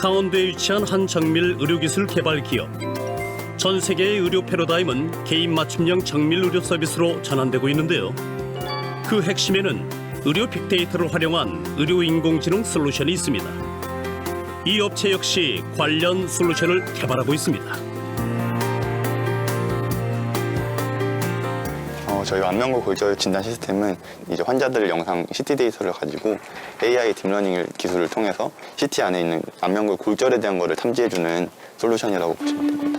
강원도에 위치한 한 정밀 의료기술 개발 기업. 전 세계의 의료 패러다임은 개인 맞춤형 정밀 의료 서비스로 전환되고 있는데요. 그 핵심에는 의료 빅데이터를 활용한 의료 인공지능 솔루션이 있습니다. 이 업체 역시 관련 솔루션을 개발하고 있습니다. 저희 안면골 골절 진단 시스템은 이제 환자들 영상 CT 데이터를 가지고 AI 딥러닝 기술을 통해서 CT 안에 있는 안면골 골절에 대한 거를 탐지해주는 솔루션이라고 보시면 됩니다.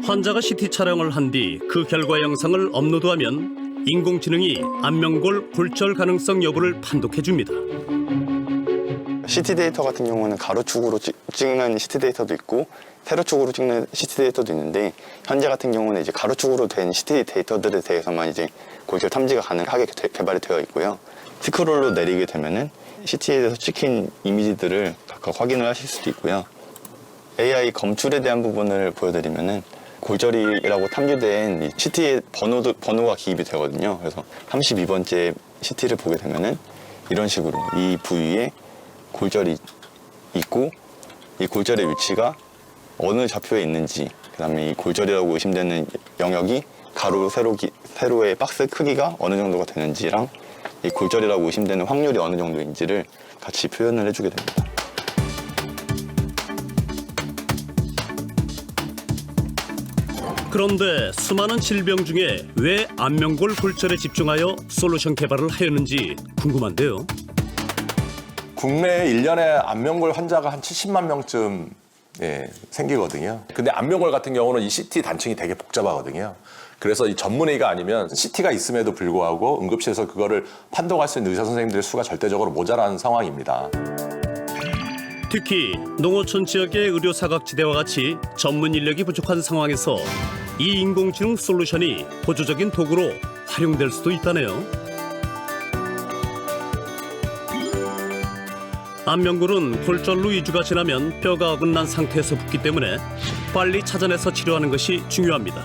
환자가 CT 촬영을 한 뒤 그 결과 영상을 업로드하면 인공지능이 안면골 골절 가능성 여부를 판독해줍니다. CT 데이터 같은 경우는 가로축으로 찍는 CT 데이터도 있고 세로축으로 찍는 CT 데이터도 있는데 현재 같은 경우는 이제 가로축으로 된 CT 데이터들에 대해서만 이제 골절 탐지가 가능하게 개발이 되어 있고요. 스크롤로 내리게 되면은 CT에 대해서 찍힌 이미지들을 각각 확인을 하실 수도 있고요. AI 검출에 대한 부분을 보여드리면은 골절이라고 탐지된 CT의 번호가 기입이 되거든요. 그래서 32번째 CT를 보게 되면은 이런 식으로 이 부위에 골절이 있고 이 골절의 위치가 어느 좌표에 있는지, 그다음에 이 골절이라고 의심되는 영역이 가로, 세로의 박스 크기가 어느 정도가 되는지랑 이 골절이라고 의심되는 확률이 어느 정도인지를 같이 표현을 해주게 됩니다. 그런데 수많은 질병 중에 왜 안면골 골절에 집중하여 솔루션 개발을 하였는지 궁금한데요. 국내에 1년에 안면골 환자가 한 70만 명쯤 생기거든요. 근데 안면골 같은 경우는 이 CT 단층이 되게 복잡하거든요. 그래서 이 전문의가 아니면 CT가 있음에도 불구하고 응급실에서 그거를 판독할 수 있는 의사 선생님들의 수가 절대적으로 모자란 상황입니다. 특히 농어촌 지역의 의료 사각지대와 같이 전문 인력이 부족한 상황에서 이 인공지능 솔루션이 보조적인 도구로 활용될 수도 있다네요. 안면골은 골절로 2주가 지나면 뼈가 어긋난 상태에서 붓기 때문에 빨리 찾아내서 치료하는 것이 중요합니다.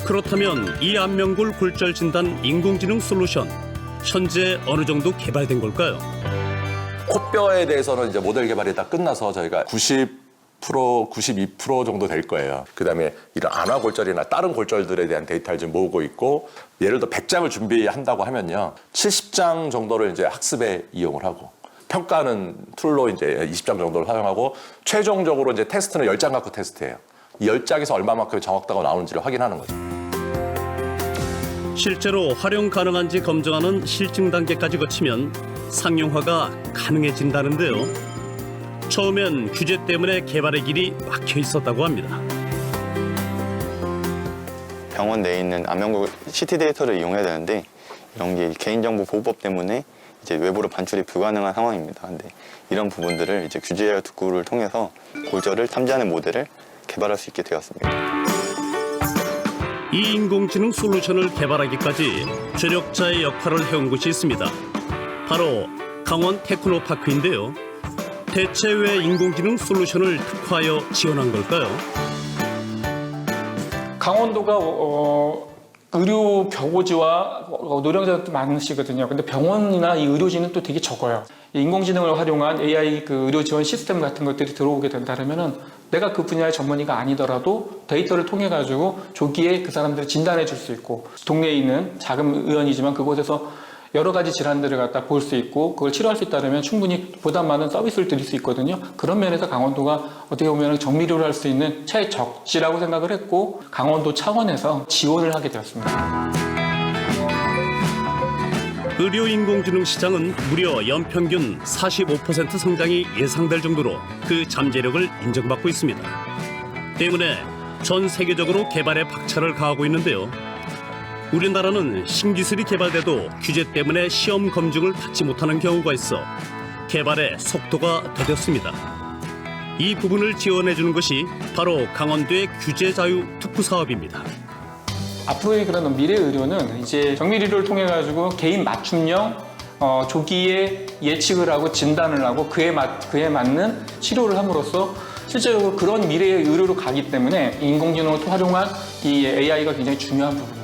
그렇다면 이 안면골 골절 진단 인공지능 솔루션, 현재 어느 정도 개발된 걸까요? 코뼈에 대해서는 이제 모델 개발이 다 끝나서 저희가 90%, 92% 정도 될 거예요. 그다음에 이런 안화 골절이나 다른 골절들에 대한 데이터를 지금 모으고 있고, 예를 들어 100장을 준비한다고 하면요, 70장 정도를 이제 학습에 이용을 하고, 평가는 툴로 이제 20장 정도를 사용하고, 최종적으로 이제 테스트는 10장 갖고 테스트해요. 이 10장에서 얼마만큼 정확도가 나오는지를 확인하는 거죠. 실제로 활용 가능한지 검증하는 실증 단계까지 거치면 상용화가 가능해진다는데요. 처음엔 규제 때문에 개발의 길이 막혀 있었다고 합니다. 병원 내에 있는 안면골 CT 데이터를 이용해야 되는데 이런 게 개인정보 보호법 때문에 이제 외부로 반출이 불가능한 상황입니다. 근데 이런 부분들을 이제 규제 도구를 통해서 골절을 탐지하는 모델을 개발할 수 있게 되었습니다. 이 인공지능 솔루션을 개발하기까지 조력자의 역할을 해온 곳이 있습니다. 바로 강원 테크노파크인데요. 대체 왜 인공지능 솔루션을 특화하여 지원한 걸까요? 강원도가 의료 벼고지와 노령자도 많으시거든요. 근데 병원이나 이 의료진은 또 되게 적어요. 인공지능을 활용한 AI 그 의료 지원 시스템 같은 것들이 들어오게 된다면은 내가 그 분야의 전문의가 아니더라도 데이터를 통해 가지고 조기에 그 사람들을 진단해 줄 수 있고, 동네에 있는 작은 의원이지만 그곳에서 여러 가지 질환들을 갖다 볼 수 있고 그걸 치료할 수 있다면 충분히 보다 많은 서비스를 드릴 수 있거든요. 그런 면에서 강원도가 어떻게 보면 정밀의료를 할 수 있는 최적지라고 생각을 했고, 강원도 차원에서 지원을 하게 되었습니다. 의료 인공지능 시장은 무려 연평균 45% 성장이 예상될 정도로 그 잠재력을 인정받고 있습니다. 때문에 전 세계적으로 개발에 박차를 가하고 있는데요. 우리나라는 신기술이 개발돼도 규제 때문에 시험 검증을 받지 못하는 경우가 있어 개발의 속도가 더뎠습니다. 이 부분을 지원해주는 것이 바로 강원도의 규제 자유 특구 사업입니다. 앞으로의 그런 미래 의료는 이제 정밀의료를 통해 가지고 개인 맞춤형 조기에 예측을 하고 진단을 하고 그에 맞는 치료를 함으로써 실제로 그런 미래의 의료로 가기 때문에 인공지능을 활용한 이 AI가 굉장히 중요한 부분.